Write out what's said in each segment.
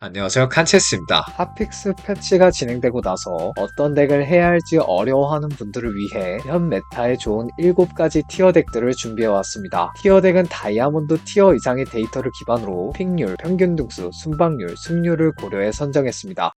안녕하세요, 칸체스입니다. 핫픽스 패치가 진행되고 나서 어떤 덱을 해야 할지 어려워하는 분들을 위해 현 메타에 좋은 7가지 티어 덱들을 준비해왔습니다. 티어 덱은 다이아몬드 티어 이상의 데이터를 기반으로 픽률, 평균 등수, 순방률, 승률을 고려해 선정했습니다.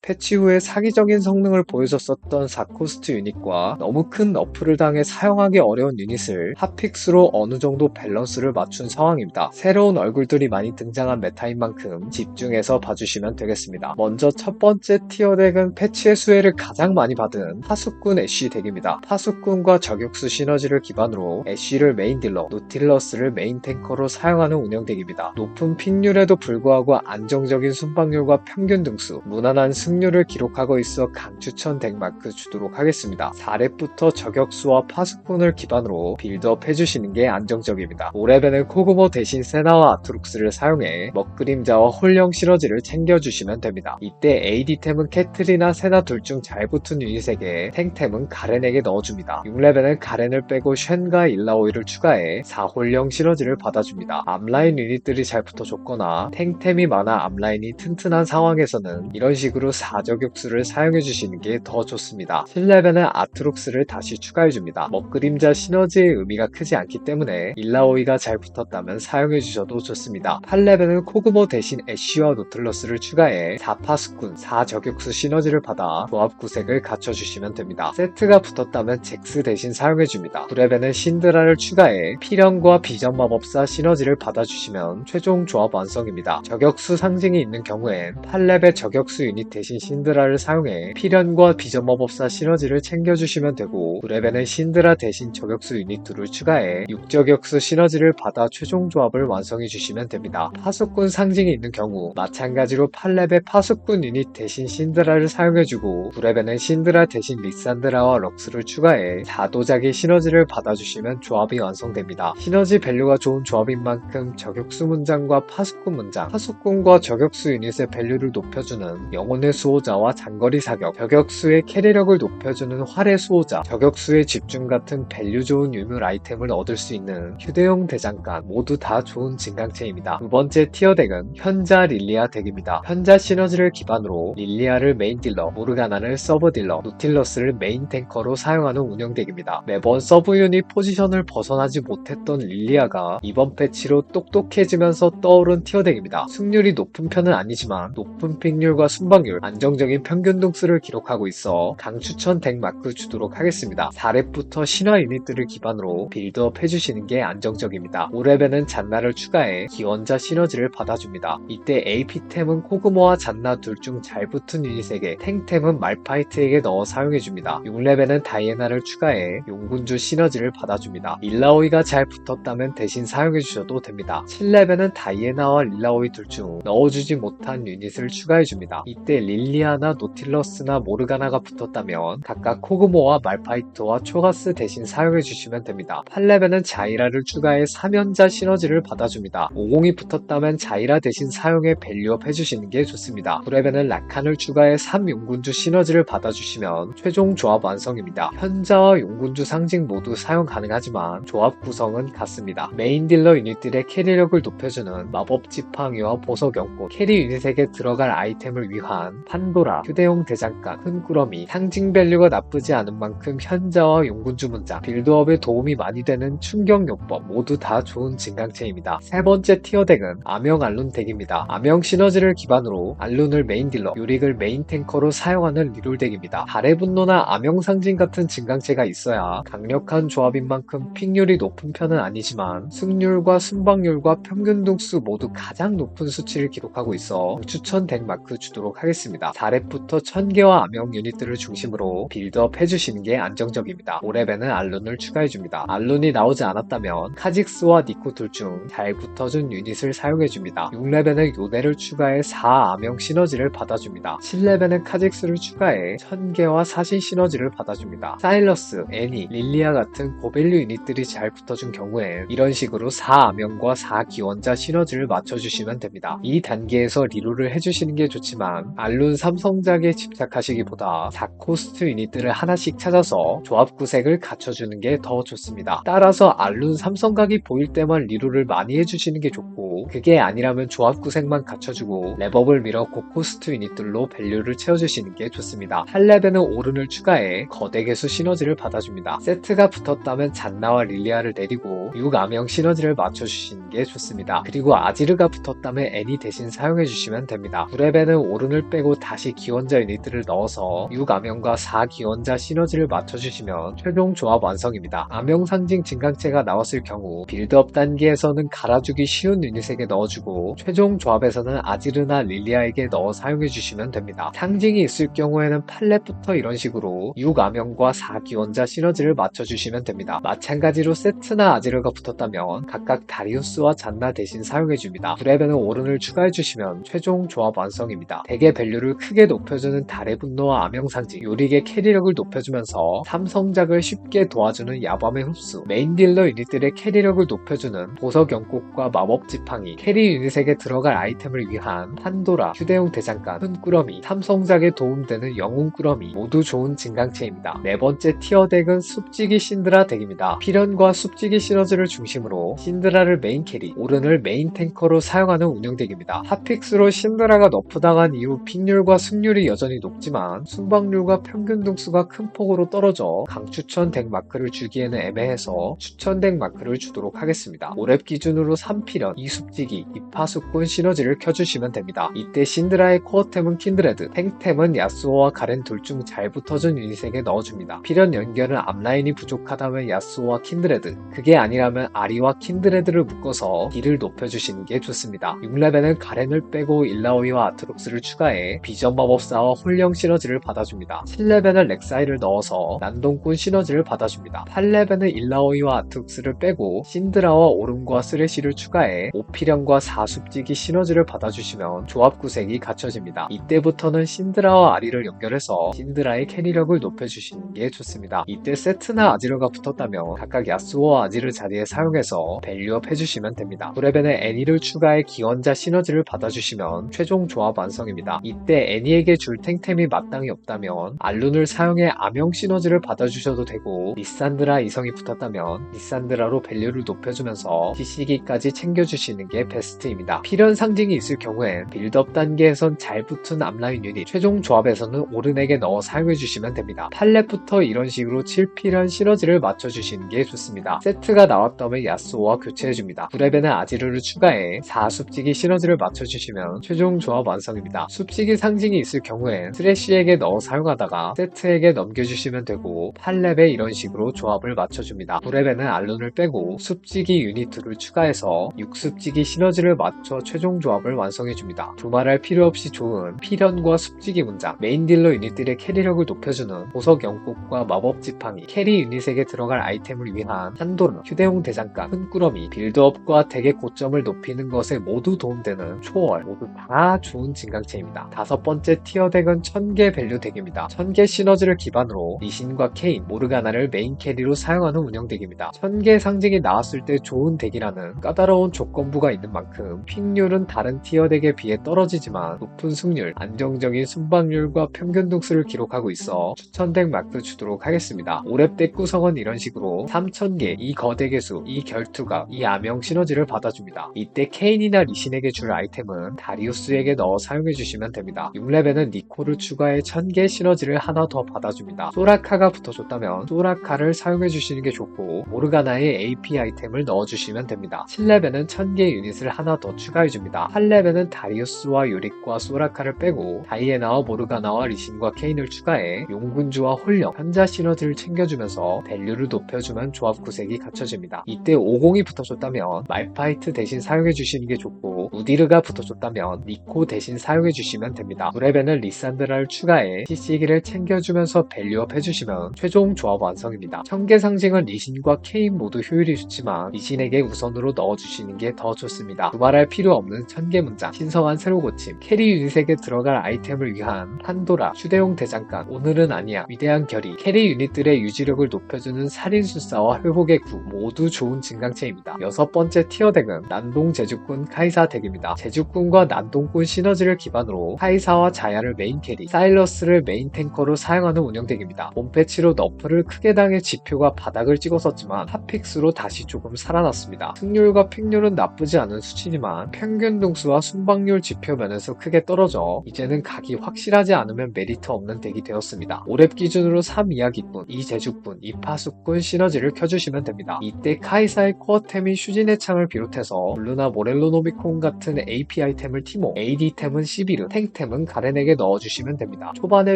패치 후에 사기적인 성능을 보여줬었던 4코스트 유닛과 너무 큰 너프를 당해 사용하기 어려운 유닛을 핫픽스로 어느 정도 밸런스를 맞춘 상황입니다. 새로운 얼굴들이 많이 등장한 메타인 만큼 집중해서 봐주시면 되겠습니다. 먼저 첫 번째 티어 덱은 패치의 수혜를 가장 많이 받은 파수꾼 애쉬 덱입니다. 파수꾼과 저격수 시너지를 기반으로 애쉬를 메인 딜러, 노틸러스를 메인 탱커로 사용하는 운영 덱입니다. 높은 픽률에도 불구하고 안정적인 순방률과 평균 등수, 무난한 승률을 기록하고 있어 강추천 덱마크 주도록 하겠습니다. 4렙부터 저격수와 파수꾼을 기반으로 빌드업 해주시는 게 안정적입니다. 5렙에는 코그모 대신 세나와 아트룩스를 사용해 먹그림자와 홀령 시너지를 챙겨주시면 됩니다. 이때 AD템은 캐트리나 세나 둘 중 잘 붙은 유닛에게, 탱템은 가렌에게 넣어줍니다. 6렙에는 가렌을 빼고 쉔과 일라오이를 추가해 4홀령 시너지를 받아줍니다. 앞라인 유닛들이 잘 붙어줬거나 탱템이 많아 앞라인이 튼튼한 상황에서는 이런 식으로 4저격수를 사용해주시는 게 더 좋습니다. 7렙에는 아트록스를 다시 추가해줍니다. 먹그림자 시너지의 의미가 크지 않기 때문에 일라오이가 잘 붙었다면 사용해주셔도 좋습니다. 8렙에는 코그모 대신 애쉬와 노틀러스를 추가해 4파수꾼, 4저격수 시너지를 받아 조합 구색을 갖춰주시면 됩니다. 세트가 붙었다면 잭스 대신 사용해줍니다. 9렙에는 신드라를 추가해 피령과 비전 마법사 시너지를 받아주시면 최종 조합 완성입니다. 저격수 상징이 있는 경우엔 8렙의 저격수 유닛 대신 신드라를 사용해 필연과 비전 마법사 시너지를 챙겨주시면 되고, 9렙에는 신드라 대신 저격수 유닛 2를 추가해 6저격수 시너지를 받아 최종 조합을 완성해주시면 됩니다. 파수꾼 상징이 있는 경우 마찬가지로 8렙의 파수꾼 유닛 대신 신드라를 사용해주고, 9렙에는 신드라 대신 리산드라와 럭스를 추가해 4도작의 시너지를 받아주시면 조합이 완성됩니다. 시너지 밸류가 좋은 조합인 만큼 저격수 문장과 파수꾼 문장, 파수꾼과 저격수 유닛의 밸류를 높여주는 영혼의 수호자와 장거리 사격, 저격수의 캐리력을 높여주는 활의 수호자, 저격수의 집중 같은 밸류 좋은 유물 아이템을 얻을 수 있는 휴대용 대장간, 모두 다 좋은 진강체입니다. 두 번째 티어 덱은 현자 릴리아 덱입니다. 현자 시너지를 기반으로 릴리아를 메인 딜러, 모르가나를 서브 딜러, 노틸러스를 메인 탱커로 사용하는 운영 덱입니다. 매번 서브 유닛 포지션을 벗어나지 못했던 릴리아가 이번 패치로 똑똑해지면서 떠오른 티어 덱입니다. 승률이 높은 편은 아니지만 높은 픽률과 순방률, 안정적인 평균 등수를 기록하고 있어 강추천 덱 마크 주도록 하겠습니다. 4렙부터 신화 유닛들을 기반으로 빌드업 해주시는 게 안정적입니다. 5렙에는 잔나를 추가해 기원자 시너지를 받아줍니다. 이때 AP템은 코그모와 잔나 둘 중 잘 붙은 유닛에게, 탱템은 말파이트에게 넣어 사용해줍니다. 6렙에는 다이애나를 추가해 용군주 시너지를 받아줍니다. 일라오이가 잘 붙었다면 대신 사용해주셔도 됩니다. 7렙에는 다이애나와 릴라오이 둘 중 넣어주지 못한 유닛을 추가해줍니다. 이때 릴리아나 노틸러스나 모르가나가 붙었다면 각각 코그모와 말파이트와 초가스 대신 사용해주시면 됩니다. 8렙에는 자이라를 추가해 3연자 시너지를 받아줍니다. 50이 붙었다면 자이라 대신 사용해 밸류업 해주시는 게 좋습니다. 9렙에는 라칸을 추가해 3용군주 시너지를 받아주시면 최종 조합 완성입니다. 현자와 용군주 상징 모두 사용 가능하지만 조합 구성은 같습니다. 메인 딜러 유닛들의 캐리력을 높여주는 마법 지팡이와 보석 연꽃, 캐리 유닛에게 들어갈 아이템을 위한 판도라, 휴대용 대장간, 큰꾸러미, 상징 밸류가 나쁘지 않은 만큼 현자와 용군주 문장, 빌드업에 도움이 많이 되는 충격요법, 모두 다 좋은 진강체입니다. 세 번째 티어 덱은 암영 알룬 덱입니다. 암영 시너지를 기반으로 알룬을 메인 딜러, 요릭을 메인 탱커로 사용하는 리롤 덱입니다. 달의 분노나 암영 상징 같은 진강체가 있어야 강력한 조합인 만큼 픽률이 높은 편은 아니지만 승률과 순방률과 평균 등수 모두 가장 높은 수치를 기록하고 있어 추천 덱 마크 주도록 하겠습니다. 4렙부터 1000개와 암영 유닛들을 중심으로 빌드업 해주시는 게 안정적입니다. 5렙에는 알룬을 추가해줍니다. 알룬이 나오지 않았다면 카직스와 니코 둘 중 잘 붙어준 유닛을 사용해줍니다. 6렙에는 요네를 추가해 4암영 시너지를 받아줍니다. 7렙에는 카직스를 추가해 1000개와 사신 시너지를 받아줍니다. 사일러스, 애니, 릴리아 같은 고밸류 유닛들이 잘 붙어준 경우엔 이런 식으로 4암영과 4기원자 시너지를 맞춰주시면 됩니다. 이 단계에서 리롤을 해주시는 게 좋지만 알룬 알룬 삼성작에 집착하시기보다 4코스트 유닛들을 하나씩 찾아서 조합 구색을 갖춰주는 게 더 좋습니다. 따라서 알룬 삼성각이 보일 때만 리롤을 많이 해주시는 게 좋고, 그게 아니라면 조합 구색만 갖춰주고 랩업을 밀어 고코스트 유닛들로 밸류를 채워주시는 게 좋습니다. 8렙에는 오른을 추가해 거대 개수 시너지를 받아줍니다. 세트가 붙었다면 잔나와 릴리아를 내리고 6암형 시너지를 맞춰주시는 게 좋습니다. 그리고 아지르가 붙었다면 애니 대신 사용해주시면 됩니다. 9렙에는 오른을 빼고 다시 기원자 유닛들을 넣어서 6암형과 4기원자 시너지를 맞춰주시면 최종 조합 완성입니다. 암형 상징 진강체가 나왔을 경우 빌드업 단계에서는 갈아주기 쉬운 유닛에게 넣어주고 최종 조합에서는 아지르나 릴리아에게 넣어 사용해주시면 됩니다. 상징이 있을 경우에는 8렙부터 이런 식으로 6암형과 4기원자 시너지를 맞춰주시면 됩니다. 마찬가지로 세트나 아지르가 붙었다면 각각 다리우스와 잔나 대신 사용해줍니다. 9렙에는 오른을 추가해주시면 최종 조합 완성입니다. 대개 밸류를 크게 높여주는 달의 분노와 암형 상징, 요릭의 캐리력을 높여주면서 삼성작을 쉽게 도와주는 야밤의 흡수, 메인 딜러 유닛들의 캐리력을 높여주는 보석 연꽃과 마법 지팡이, 캐리 유닛에게 들어갈 아이템을 위한 판도라, 휴대용 대장간, 훈꾸러미, 삼성작에 도움되는 영웅 꾸러미 모두 좋은 진강체입니다. 네 번째 티어 덱은 숲지기 신드라 덱입니다. 필연과 숲지기 시너지를 중심으로 신드라를 메인 캐리, 오른을 메인 탱커로 사용하는 운영덱입니다. 핫픽스로 신드라가 너프당한 이후 픽률과 승률이 여전히 높지만 순방률과 평균 등수가 큰 폭으로 떨어져 강추천 덱 마크를 주기에는 애매해서 추천 덱 마크를 주도록 하겠습니다. 5렙 기준으로 3필연, 2숲지기, 2파수꾼 시너지를 켜주시면 됩니다. 이때 신드라의 코어템은 킨드레드, 탱템은 야스오와 가렌 둘 중 잘 붙어준 유닛에게 넣어줍니다. 필연 연결은 앞라인이 부족하다면 야스오와 킨드레드, 그게 아니라면 아리와 킨드레드를 묶어서 딜을 높여주시는 게 좋습니다. 6렙에는 가렌을 빼고 일라오이와 아트록스를 추가해 비전 마법사와 홀령 시너지를 받아줍니다. 7렙에는 렉사이를 넣어서 난동꾼 시너지를 받아줍니다. 8렙에는 일라오이와 아트록스를 빼고 신드라와 오름과 쓰레쉬를 추가해 5필연과 4숲지기 시너지를 받아주시면 조합 구색이 갖춰집니다. 이때부터는 신드라와 아리를 연결해서 신드라의 캐리력을 높여주시는 게 좋습니다. 이때 세트나 아지르가 붙었다면 각각 야스오와 아지르 자리에 사용해서 밸류업 해주시면 됩니다. 9렙에는 애니를 추가해 기원자 시너지를 받아주시면 최종 조합 완성입니다. 이때 애니에게 줄 탱템이 마땅히 없다면 알룬을 사용해 암형 시너지를 받아주셔도 되고, 리산드라 이성이 붙었다면 리산드라로 밸류를 높여주면서 CC기까지 챙겨주시는 게 베스트입니다. 필연 상징이 있을 경우엔 빌드업 단계에선 잘 붙은 앞라인 유닛, 최종 조합에서는 오른에게 넣어 사용해주시면 됩니다. 8렙부터 이런 식으로 7필연 시너지를 맞춰주시는 게 좋습니다. 세트가 나왔다면 야스오와 교체해줍니다. 9렙에는 아지르를 추가해 4숲지기 시너지를 맞춰주시면 최종 조합 완성입니다. 숲지기 상징이 있을 경우엔 스레쉬에게 넣어 사용하다가 세트에게 넘겨주시면 되고, 8렙에 이런 식으로 조합을 맞춰줍니다. 9렙에는 알룬을 빼고 숲지기 유닛 2를 추가해서 6숲지기 시너지를 맞춰 최종 조합을 완성해줍니다. 두말할 필요 없이 좋은 필연과 숲지기 문장, 메인 딜러 유닛들의 캐리력을 높여주는 보석 연꽃과 마법 지팡이, 캐리 유닛에게 들어갈 아이템을 위한 한도르, 휴대용 대장간, 훈꾸러미, 빌드업과 덱의 고점을 높이는 것에 모두 도움되는 초월, 모두 다 좋은 진강체입니다. 다섯 번째 티어 덱은 1000개 밸류 덱입니다. 1000개 시너지를 기반으로 리신과 케인, 모르가나를 메인 캐리로 사용하는 운영 덱입니다. 1000개 상징이 나왔을 때 좋은 덱이라는 까다로운 조건부가 있는 만큼 픽률은 다른 티어 덱에 비해 떨어지지만 높은 승률, 안정적인 순방률과 평균 등수를 기록하고 있어 추천 덱 마크 주도록 하겠습니다. 5렙 덱 구성은 이런 식으로 3000개, 이 거대 개수, 이 결투가, 이 암형 시너지를 받아줍니다. 이때 케인이나 리신에게 줄 아이템은 다리우스에게 넣어 사용해주시면 됩니다. 6렙에는 니코를 추가해 1000개 시너지를 하나 더 받아줍니다. 소라카가 붙어줬다면 소라카를 사용해주시는 게 좋고, 모르가나의 AP 아이템을 넣어주시면 됩니다. 7렙에는 1000개 유닛을 하나 더 추가해줍니다. 8렙에는 다리우스와 요릭과 소라카를 빼고 다이애나와 모르가나와 리신과 케인을 추가해 용군주와 홀령, 현자 시너지를 챙겨주면서 밸류를 높여주면 조합 구색이 갖춰집니다. 이때 50이 붙어줬다면 말파이트 대신 사용해주시는 게 좋고, 우디르가 붙어줬다면 니코 대신 사용해주시면 됩니다. 9렙에는 리산드라를 추가해 CC기를 챙겨주면서 밸류업 해주시면 최종 조합 완성입니다. 1000개 상징은 리신과 케인 모두 효율이 좋지만 리신에게 우선으로 넣어주시는 게 더 좋습니다. 두말할 필요 없는 1000개 문장, 신성한 새로 고침, 캐리 유닛에게 들어갈 아이템을 위한 판도라, 휴대용 대장간, 오늘은 아니야, 위대한 결의, 캐리 유닛들의 유지력을 높여주는 살인술사와 회복의 구 모두 좋은 진강체입니다. 여섯 번째 티어 덱은 난동 제주꾼 카이사 덱입니다. 제주꾼과 난동꾼 시너지를 기반으로 카이사와 자야를 메인 캐리, 사일러스를 메인 탱커로 사용하는 운영덱입니다. 본 패치로 너프를 크게 당해 지표가 바닥을 찍었었지만 핫픽스로 다시 조금 살아났습니다. 승률과 픽률은 나쁘지 않은 수치지만 평균 등수와 순방률 지표 면에서 크게 떨어져 이제는 각이 확실하지 않으면 메리트 없는 덱이 되었습니다. 5렙 기준으로 3 이야기꾼, 2 제주꾼, 2 파수꾼 시너지를 켜주시면 됩니다. 이때 카이사의 코어템인 슈진의 창을 비롯해서 블루나 모렐로노미콘 같은 AP 아이템을 티모, AD템은 시비르, 탱템은 가렌에게 넣어주시면 됩니다. 초반에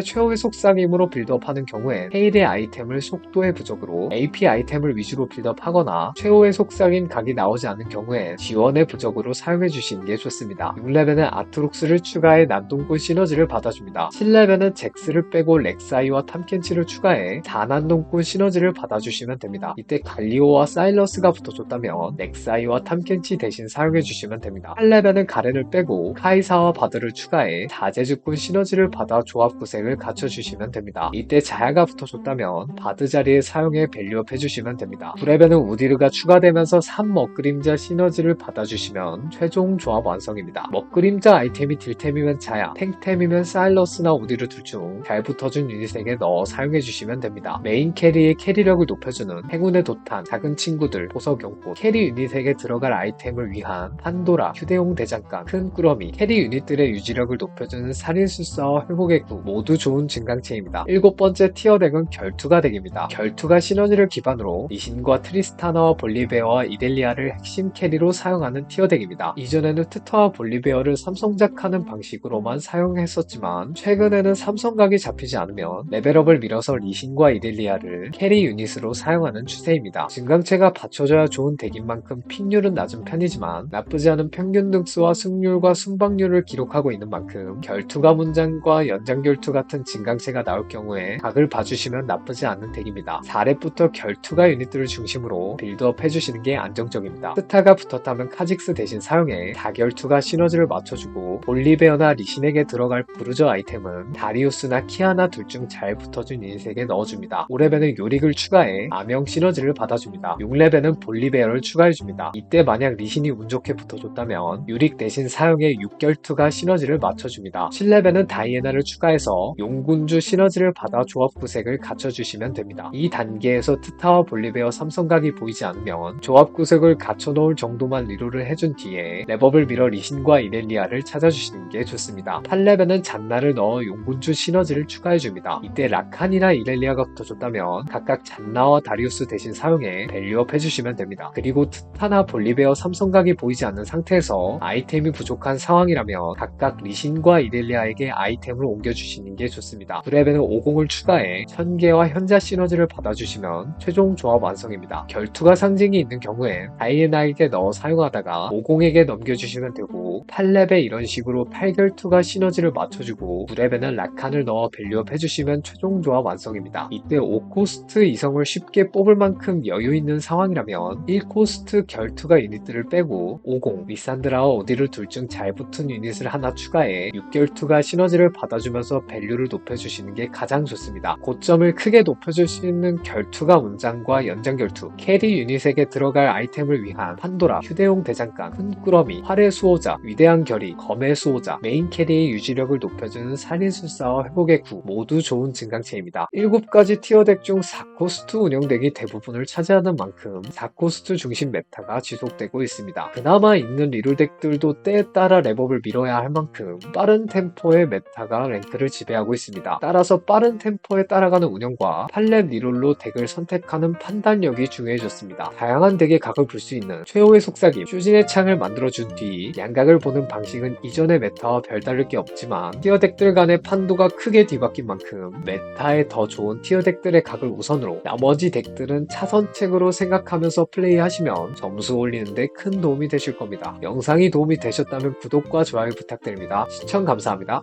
최후의 속삭임으로 빌드업하는 경우엔 헤일의 아이템을 속도의 부족으로 AP 아이템을 위주로 빌드업하거나 최후의 속삭임 각이 나오지 않는 경우엔 지원의 부족으로 사용해주시는 게 좋습니다. 6레벨은 아트록스를 추가해 난동꾼 시너지를 받아줍니다. 7레벨은 잭스를 빼고 렉사이와 탐켄치를 추가해 4난동꾼 시너지를 받아주시면 됩니다. 이때 갈리오와 사일러스가 붙어줬다면 렉사이와 탐켄치 대신 사용해주시면 됩니다. 8레벨은 가렌을 빼고 카이사와 바드를 추가해 4제주꾼 시너지를 받아 조합 구색을 갖춰주시면 됩니다. 이때 자야가 붙어줬다면 바드 자리에 사용해 밸류업 해주시면 됩니다. 9레벨은 우디르가 추가되면서 3 먹그림자 시너지를 받아주시면 최종 조합 완성입니다. 먹그림자 아이템이 딜템이면 자야, 탱템이면 사일러스나 우디르 둘 중 잘 붙어준 유닛에게 넣어 사용해주시면 됩니다. 메인 캐리의 캐리력을 높여주는 행운의 도탄, 작은 친구들, 보석 연꽃, 캐리 유닛에게 들어갈 아이템을 위한 판도라, 휴대용 대장간, 큰 꾸러미, 캐리 유닛들의 유지력을 높여주는 살인술사와 회복의 구 모두 좋은 증강체입니다. 7번째 티어 덱은 결투가 덱입니다. 결투가 시너지를 기반으로 리신과 트리스타나와 볼리베어와 이델리아를 핵심 캐리로 사용하는 티어 덱입니다. 이전에는 트터와 볼리베어를 삼성작하는 방식으로만 사용했었지만 최근에는 삼성각이 잡히지 않으면 레벨업을 밀어서 리신과 이델리아를 캐리 유닛으로 사용하는 추세입니다. 증강체가 받쳐줘야 좋은 덱인 만큼 픽률은 낮은 편이지만 나쁘지 않은 평균 등수와 승률과 순방률을 기록하고 있는 만큼 결투가 문장과 연장결투 같은 증강체가 나올 경우에 각을 봐주시면 나쁘지 않은 덱입니다. 4렙부터 결투가 유닛들을 중심으로 빌드업 해주시는 게 안정적입니다. 스타가 붙었다면 카직스 대신 사용해 다결투가 시너지를 맞춰주고 볼리베어나 리신에게 들어갈 브루저 아이템은 다리우스나 키아나 둘 중 잘 붙어준 유닛에게 넣어줍니다. 5레벨은 요릭을 추가해 암영 시너지를 받아줍니다. 6레벨은 볼리베어를 추가해줍니다. 이때 만약 리신이 운 좋게 붙어줬다면 요릭 대신 사용해 6결투가 시너지를 맞춰줍니다. 7레벨은 다이애나를 추가해서 용군주 시너지를 받아 조합 구색을 갖춰주시면 됩니다. 이 단계에서 트타와 볼리베어 삼성각이 보이지 않으면 조합 구색을 갖춰놓을 정도만 리롤을 해준 뒤에 랩업을 밀어 리신과 이렐리아를 찾아주시는 게 좋습니다. 8레벨은 잔나를 넣어 용군주 시너지를 추가해줍니다. 이때 라칸이나 이렐리아가 붙어줬다면 각각 잔나와 다리우스 대신 사용해 밸류업 해주시면 됩니다. 그리고 트타나 볼리베어 삼성각이 보이지 않는 상태에서 아이템이 부족한 상황이라면 각각 리신과 이렐리아에게 아이템을 옮겨주시는 게 좋습니다. 9레벨은 50을 추가해 천개와 현자 시너지를 받아주시면 최종 조합 완성입니다. 결투가 상징이 있는 경우엔 다이애나에게 넣어 사용하다가 50에게 넘겨주시면 되고 8레벨 이런 식으로 8결투가 시너지를 맞춰주고 9레벨은 라칸을 넣어 밸류업 해주시면 최종 조합 완성입니다. 이때 5코스트 이성을 쉽게 뽑을 만큼 여유 있는 상황이라면 1코스트 결투가 유닛들을 빼고 50, 리산드라와 오디를 둘 중 잘 붙은 유닛을 하나 추가해 6결투가 시너지를 받아주면서 밸류를 높여주시는 게 가장 좋습니다. 고점을 크게 높여줄 수 있는 결투가 문장과 연장결투, 캐리 유닛에게 들어갈 아이템을 위한 판도라, 휴대용 대장간, 큰 꾸러미, 활의 수호자, 위대한 결의, 검의 수호자, 메인 캐리의 유지력을 높여주는 살인술사와 회복의 구 모두 좋은 증강체입니다. 7가지 티어덱 중 4코스트 운영덱이 대부분을 차지하는 만큼 4코스트 중심 메타가 지속되고 있습니다. 그나마 있는 리롤덱들도 때에 따라 랩업을 밀어야 할 만큼 빠른 템포의 메타가 랭크를 지배하고 있습니다. 따라서 빠른 템포에 따라가는 운영과 8렙 리롤로 덱을 선택하는 판단력이 중요해졌습니다. 다양한 덱의 각을 볼 수 있는 최후의 속삭임, 슈진의 창을 만들어준 뒤 양각을 보는 방식은 이전의 메타와 별다를 게 없지만 티어 덱들 간의 판도가 크게 뒤바뀐 만큼 메타에 더 좋은 티어 덱들의 각을 우선으로 나머지 덱들은 차선책으로 생각하면서 플레이하시면 점수 올리는 데 큰 도움이 되실 겁니다. 영상이 도움이 되셨다면 구독과 좋아요 부탁드립니다. 시청 감사합니다.